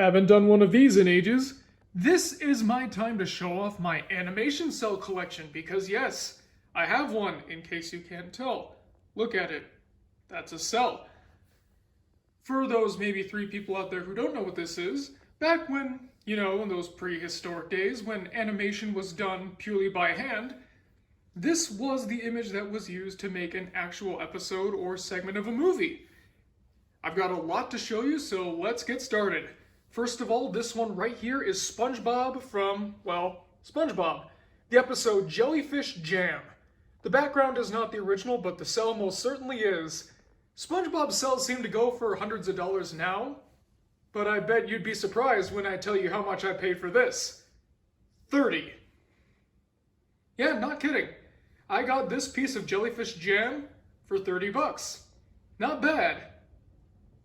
Haven't done one of these in ages. This is my time to show off my Animation Cel Collection because yes, I have one in case you can't tell. Look at it. That's a cell. For those maybe 3 people out there who don't know what this is, back when, in those prehistoric days when animation was done purely by hand, this was the image that was used to make an actual episode or segment of a movie. I've got a lot to show you, so let's get started. First of all, this one right here is SpongeBob from, SpongeBob. The episode Jellyfish Jam. The background is not the original, but the cell most certainly is. SpongeBob cells seem to go for hundreds of dollars now, but I bet you'd be surprised when I tell you how much I paid for this. 30. Yeah, not kidding. I got this piece of Jellyfish Jam for 30 bucks. Not bad.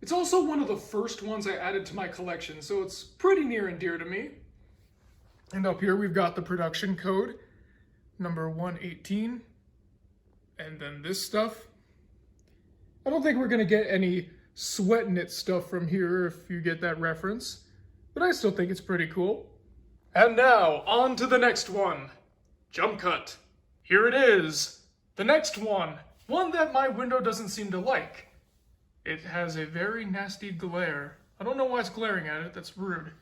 It's also one of the first ones I added to my collection, so it's pretty near and dear to me. And up here we've got the production code, number 118, and then this stuff. I don't think we're going to get any sweat knit stuff from here if you get that reference, but I still think it's pretty cool. And now, on to the next one. Jump cut. Here it is. The next one that my window doesn't seem to like. It has a very nasty glare. I don't know why it's glaring at it, that's rude.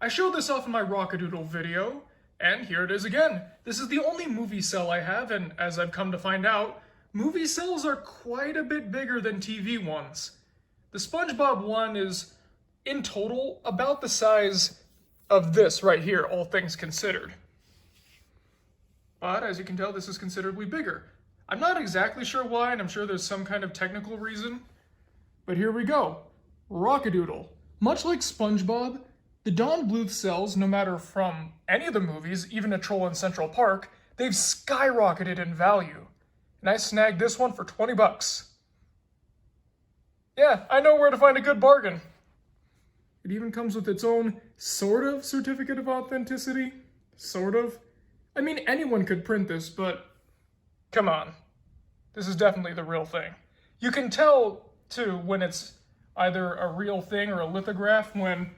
I showed this off in my Rock-a-Doodle video, and here it is again. This is the only movie cell I have, and as I've come to find out, movie cells are quite a bit bigger than TV ones. The SpongeBob one is, in total, about the size of this right here, all things considered. But as you can tell, this is considerably bigger. I'm not exactly sure why, and I'm sure there's some kind of technical reason. But here we go. Rock-a-Doodle. Much like SpongeBob, the Don Bluth cells, no matter from any of the movies, even A Troll in Central Park, they've skyrocketed in value. And I snagged this one for 20 bucks. Yeah, I know where to find a good bargain. It even comes with its own sort of certificate of authenticity. Sort of. I mean, anyone could print this, but come on. This is definitely the real thing. You can tell too when it's either a real thing or a lithograph when,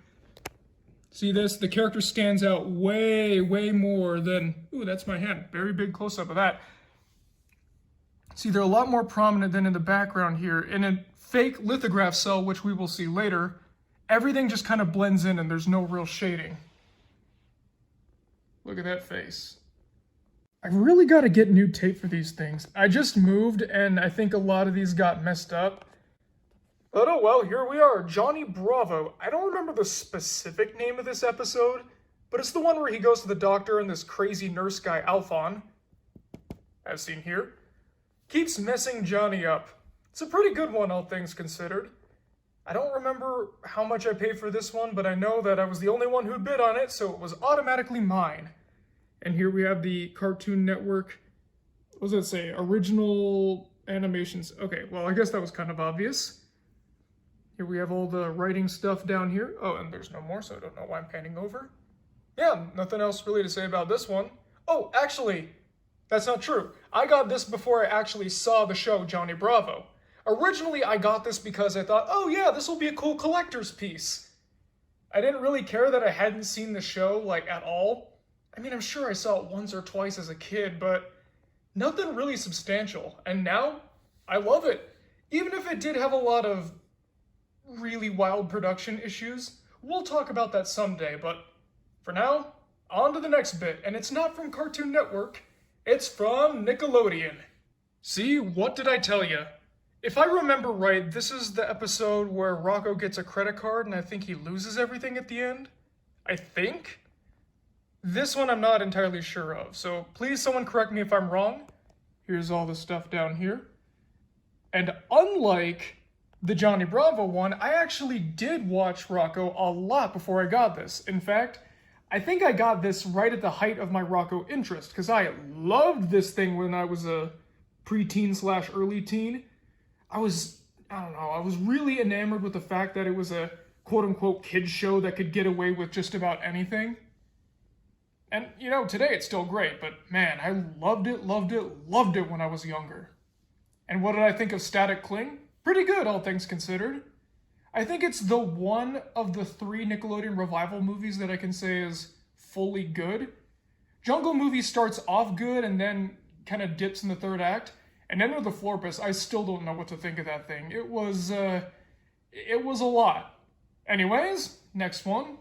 see this, the character stands out way more than, ooh, that's my hand, very big close-up of that. See, they're a lot more prominent than in the background here. In a fake lithograph cell, which we will see later, everything just kind of blends in and there's no real shading. Look at that face. I've really got to get new tape for these things. I just moved and I think a lot of these got messed up. But oh well, here we are, Johnny Bravo. I don't remember the specific name of this episode, but it's the one where he goes to the doctor and this crazy nurse guy, Alphon, as seen here, keeps messing Johnny up. It's a pretty good one, all things considered. I don't remember how much I paid for this one, but I know that I was the only one who bid on it, so it was automatically mine. And here we have the Cartoon Network, what does that say, original animations. Okay, well, I guess that was kind of obvious. Here we have all the writing stuff down here. Oh, and there's no more, so I don't know why I'm panning over. Yeah, nothing else really to say about this one. Oh, actually, that's not true. I got this before I actually saw the show Johnny Bravo. Originally, I got this because I thought, oh yeah, this will be a cool collector's piece. I didn't really care that I hadn't seen the show, at all. I mean, I'm sure I saw it once or twice as a kid, but nothing really substantial. And now, I love it. Even if it did have a lot of really wild production issues. We'll talk about that someday, but for now, on to the next bit, and it's not from Cartoon Network, it's from Nickelodeon. See, what did I tell you? If I remember right, this is the episode where Rocko gets a credit card and I think he loses everything at the end? I think? This one I'm not entirely sure of, so please someone correct me if I'm wrong. Here's all the stuff down here. And unlike the Johnny Bravo one, I actually did watch Rocko a lot before I got this. In fact, I think I got this right at the height of my Rocko interest, because I loved this thing when I was a preteen / early teen. I was really enamored with the fact that it was a quote-unquote kids show that could get away with just about anything. And, today it's still great, but man, I loved it when I was younger. And what did I think of Static Cling? Pretty good, all things considered. I I think it's the one of the 3 Nickelodeon revival movies that I can say is fully good. Jungle Movie starts off good and then kind of dips in the 3rd act. And Enter the Florpus, I still don't know what to think of that thing. It was a lot. Anyways, next one.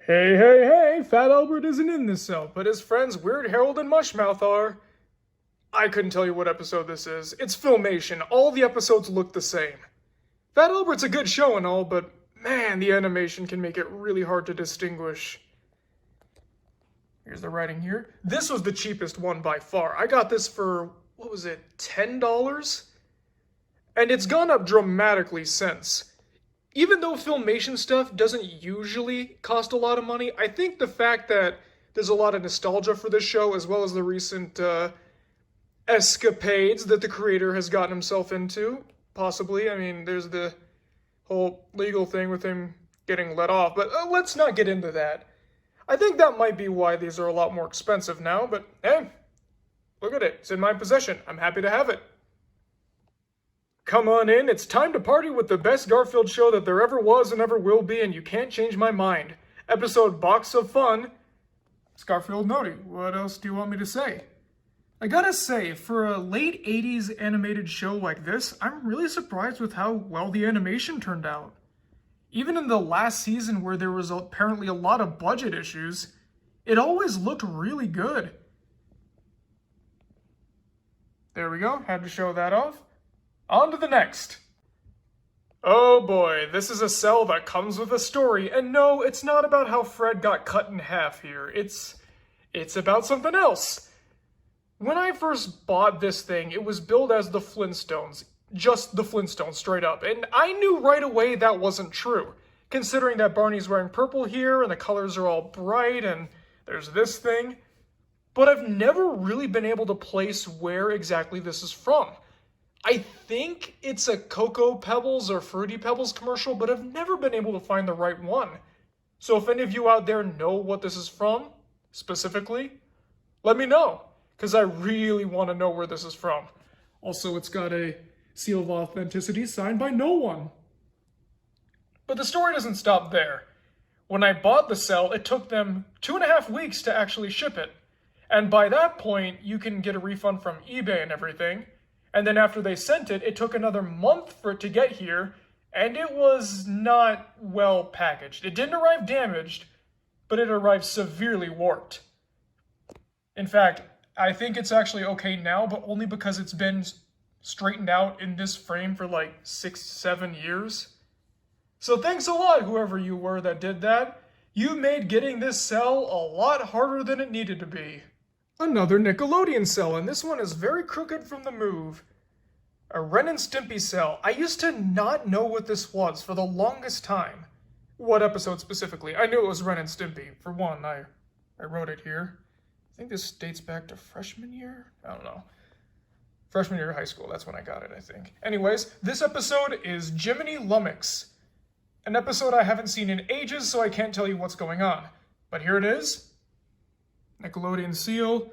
Hey, Fat Albert isn't in this cell, but his friends Weird Harold and Mushmouth are. I couldn't tell you what episode this is. It's Filmation. All the episodes look the same. Fat Albert's a good show and all, but man, the animation can make it really hard to distinguish. Here's the writing here. This was the cheapest one by far. I got this for, what was it, $10? And it's gone up dramatically since. Even though Filmation stuff doesn't usually cost a lot of money, I think the fact that there's a lot of nostalgia for this show, as well as the recent escapades that the creator has gotten himself into, possibly. I mean, there's the whole legal thing with him getting let off, but let's not get into that. I think that might be why these are a lot more expensive now, but hey, look at it. It's in my possession. I'm happy to have it. Come on in. It's time to party with the best Garfield show that there ever was and ever will be, and you can't change my mind. Episode Box of Fun. It's Garfield Noti. What else do you want me to say? I gotta say, for a late 80s animated show like this, I'm really surprised with how well the animation turned out. Even in the last season where there was apparently a lot of budget issues, it always looked really good. There we go, had to show that off. On to the next. Oh boy, this is a cell that comes with a story, and no, it's not about how Fred got cut in half here. It's about something else. When I first bought this thing, it was billed as the Flintstones. Just the Flintstones, straight up. And I knew right away that wasn't true, considering that Barney's wearing purple here, and the colors are all bright, and there's this thing. But I've never really been able to place where exactly this is from. I think it's a Cocoa Pebbles or Fruity Pebbles commercial, but I've never been able to find the right one. So if any of you out there know what this is from, specifically, let me know, because I really want to know where this is from. Also, it's got a seal of authenticity signed by no one. But the story doesn't stop there. When I bought the cell, it took them 2.5 weeks to actually ship it. And by that point, you can get a refund from eBay and everything. And then after they sent it, it took another month for it to get here, and it was not well packaged. It didn't arrive damaged, but it arrived severely warped. In fact, I think it's actually okay now, but only because it's been straightened out in this frame for like 6-7 years. So thanks a lot, whoever you were that did that. You made getting this cell a lot harder than it needed to be. Another Nickelodeon cell, and this one is very crooked from the move. A Ren and Stimpy cell. I used to not know what this was for the longest time. What episode specifically? I knew it was Ren and Stimpy. For one, I wrote it here. I think this dates back to freshman year? I don't know. Freshman year of high school, that's when I got it, I think. Anyways, this episode is Jiminy Lummox. An episode I haven't seen in ages, so I can't tell you what's going on. But here it is. Nickelodeon seal.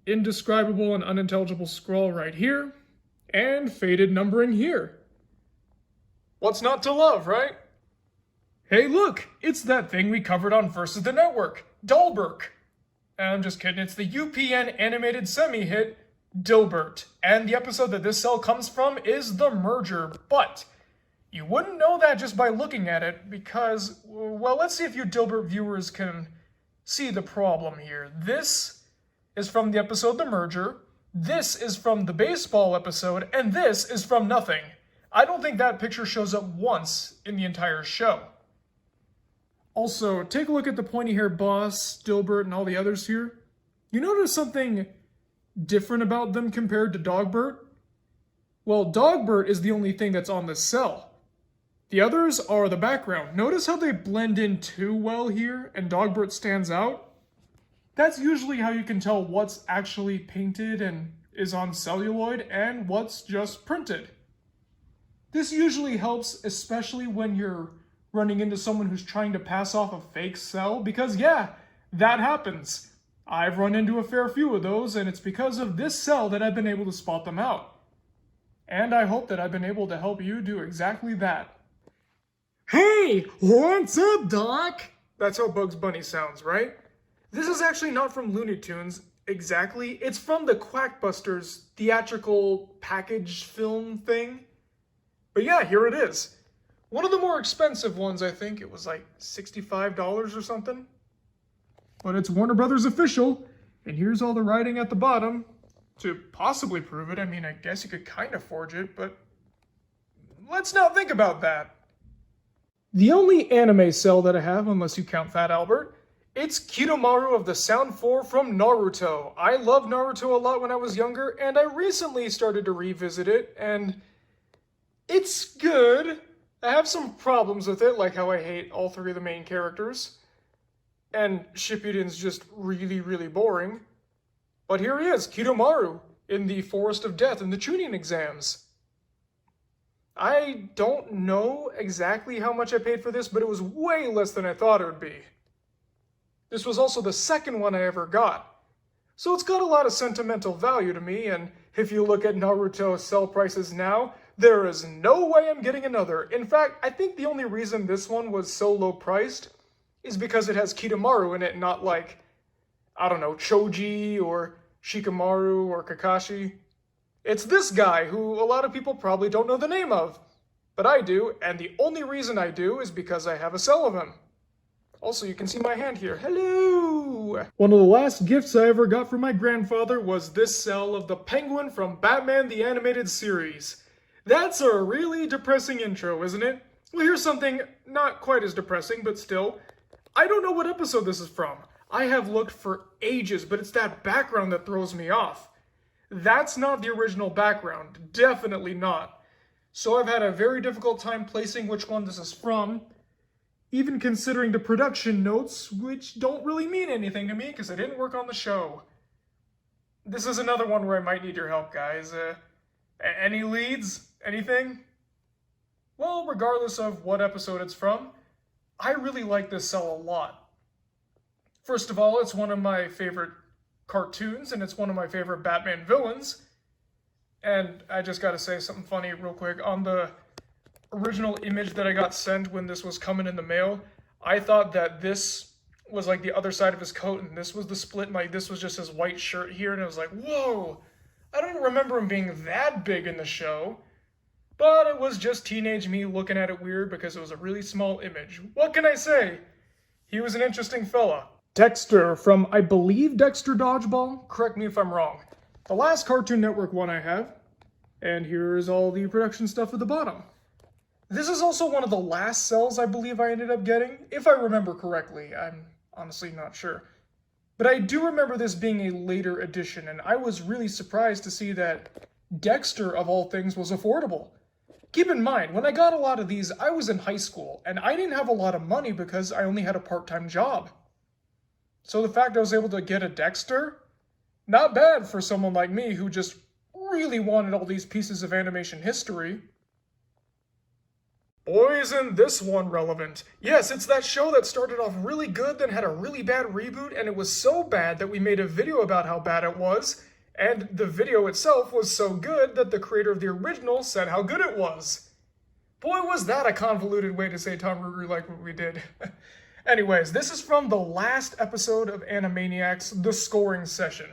Indescribable and unintelligible scrawl right here. And faded numbering here. What's not to love, right? Hey look, it's that thing we covered on Versus the Network. Dilbert. I'm just kidding, it's the UPN animated semi-hit Dilbert. And the episode that this cell comes from is The Merger, but you wouldn't know that just by looking at it because, well, let's see if you Dilbert viewers can see the problem here. This is from the episode The Merger, this is from the baseball episode, and this is from nothing. I don't think that picture shows up once in the entire show. Also, take a look at the pointy hair boss, Dilbert, and all the others here. You notice something different about them compared to Dogbert? Well, Dogbert is the only thing that's on this cell. The others are the background. Notice how they blend in too well here, and Dogbert stands out? That's usually how you can tell what's actually painted and is on celluloid and what's just printed. This usually helps, especially when you're running into someone who's trying to pass off a fake cell, because yeah, that happens. I've run into a fair few of those, and it's because of this cell that I've been able to spot them out. And I hope that I've been able to help you do exactly that. Hey, what's up, Doc? That's how Bugs Bunny sounds, right? This is actually not from Looney Tunes exactly. It's from the Quackbusters theatrical package film thing. But yeah, here it is. One of the more expensive ones, I think. It was like $65 or something. But it's Warner Brothers official, and here's all the writing at the bottom to possibly prove it. I mean, I guess you could kind of forge it, but let's not think about that. The only anime cell that I have, unless you count Fat Albert, it's Kidomaru of the Sound 4 from Naruto. I loved Naruto a lot when I was younger, and I recently started to revisit it, and it's good. I have some problems with it, like how I hate all three of the main characters. And Shippuden's just really, really boring. But here he is, Kidomaru, in the Forest of Death in the Chunin exams. I don't know exactly how much I paid for this, but it was way less than I thought it would be. This was also the second one I ever got. So it's got a lot of sentimental value to me, and if you look at Naruto sell prices now, there is no way I'm getting another. In fact, I think the only reason this one was so low priced is because it has Kidomaru in it, not like, I don't know, Choji or Shikamaru or Kakashi. It's this guy who a lot of people probably don't know the name of. But I do, and the only reason I do is because I have a cell of him. Also, you can see my hand here. Hello! One of the last gifts I ever got from my grandfather was this cell of the Penguin from Batman the Animated Series. That's a really depressing intro, isn't it? Well, here's something not quite as depressing, but still. I don't know what episode this is from. I have looked for ages, but it's that background that throws me off. That's not the original background. Definitely not. So I've had a very difficult time placing which one this is from, even considering the production notes, which don't really mean anything to me because I didn't work on the show. This is another one where I might need your help, guys. Any leads? Anything? Well, regardless of what episode it's from, I really like this cell a lot. First of all, it's one of my favorite cartoons, and it's one of my favorite Batman villains. And I just gotta say something funny real quick. On the original image that I got sent when this was coming in the mail, I thought that this was like the other side of his coat, and this was the split, and like this was just his white shirt here, and I was like, whoa! I don't remember him being that big in the show. But it was just teenage me looking at it weird because it was a really small image. What can I say? He was an interesting fella. Dexter from, I believe, Dexter Dodgeball? Correct me if I'm wrong. The last Cartoon Network one I have. And here's all the production stuff at the bottom. This is also one of the last cells I believe I ended up getting, if I remember correctly. I'm honestly not sure. But I do remember this being a later edition, and I was really surprised to see that Dexter, of all things, was affordable. Keep in mind, when I got a lot of these, I was in high school, and I didn't have a lot of money because I only had a part-time job. So the fact I was able to get a Dexter, not bad for someone like me who just really wanted all these pieces of animation history. Boy, isn't this one relevant. Yes, it's that show that started off really good, then had a really bad reboot, and it was so bad that we made a video about how bad it was, and the video itself was so good that the creator of the original said how good it was. Boy, was that a convoluted way to say Tom Ruger liked what we did. Anyways, this is from the last episode of Animaniacs, The Scoring Session.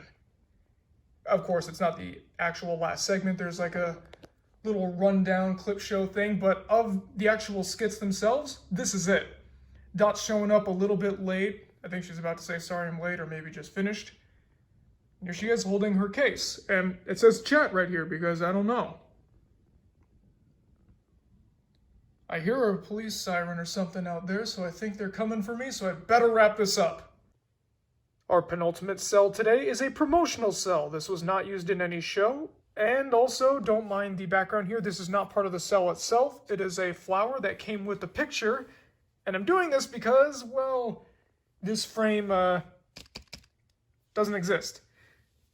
Of course, it's not the actual last segment. There's like a little rundown clip show thing, but of the actual skits themselves, this is it. Dot's showing up a little bit late. I think she's about to say sorry I'm late, or maybe just finished. Here she is holding her case, and it says chat right here because I don't know. I hear a police siren or something out there, so I think they're coming for me, so I better wrap this up. Our penultimate cell today is a promotional cell. This was not used in any show, and also, don't mind the background here, this is not part of the cell itself. It is a flower that came with the picture, and I'm doing this because, well, this frame, doesn't exist.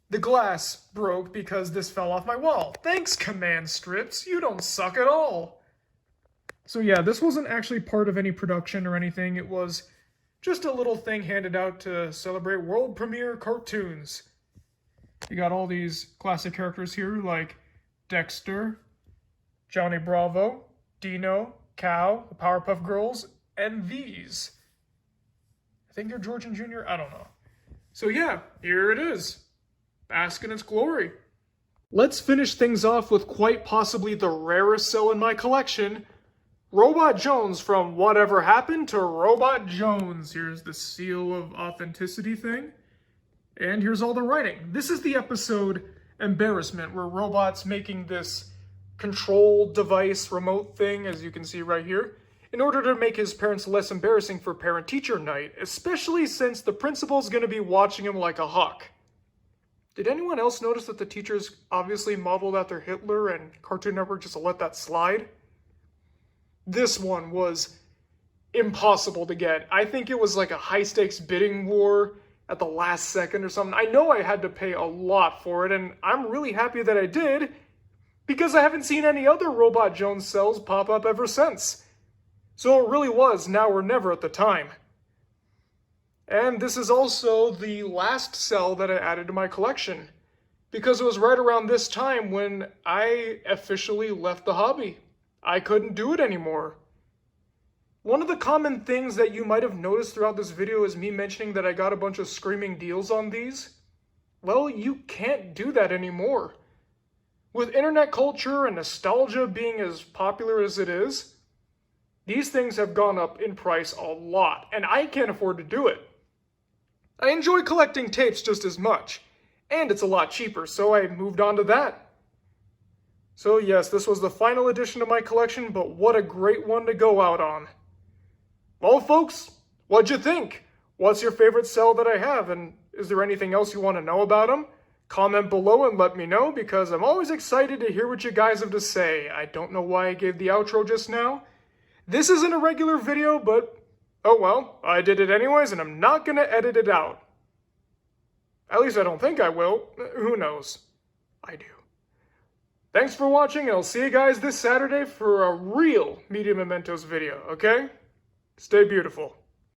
The glass broke because this fell off my wall. Thanks, command strips, you don't suck at all. So yeah, this wasn't actually part of any production or anything. It was just a little thing handed out to celebrate world premiere cartoons. You got all these classic characters here like Dexter, Johnny Bravo, Dino, Cow, the Powerpuff Girls, and these. I think they're George and Jr. I don't know. So yeah, here it is. Bask in its glory. Let's finish things off with quite possibly the rarest cell in my collection, Robot Jones from Whatever Happened to Robot Jones. Here's the seal of authenticity thing. And here's all the writing. This is the episode Embarrassment, where Robot's making this control device remote thing, as you can see right here, in order to make his parents less embarrassing for parent-teacher night, especially since the principal's going to be watching him like a hawk. Did anyone else notice that the teachers obviously modeled after Hitler and Cartoon Network just let that slide? This one was impossible to get. I think it was like a high-stakes bidding war at the last second or something. I know I had to pay a lot for it, and I'm really happy that I did, because I haven't seen any other Robot Jones cells pop up ever since. So it really was now or never at the time. And this is also the last cell that I added to my collection, because it was right around this time when I officially left the hobby. I couldn't do it anymore. One of the common things that you might have noticed throughout this video is me mentioning that I got a bunch of screaming deals on these. Well, you can't do that anymore. With internet culture and nostalgia being as popular as it is, these things have gone up in price a lot, and I can't afford to do it. I enjoy collecting tapes just as much, and it's a lot cheaper, so I moved on to that. So yes, this was the final edition of my collection, but what a great one to go out on. Well, folks, what'd you think? What's your favorite cell that I have, and is there anything else you want to know about them? Comment below and let me know, because I'm always excited to hear what you guys have to say. I don't know why I gave the outro just now. This isn't a regular video, but oh well, I did it anyways, and I'm not gonna edit it out. At least I don't think I will. Who knows? I do. Thanks for watching, and I'll see you guys this Saturday for a real Media Mementos video, okay? Stay beautiful.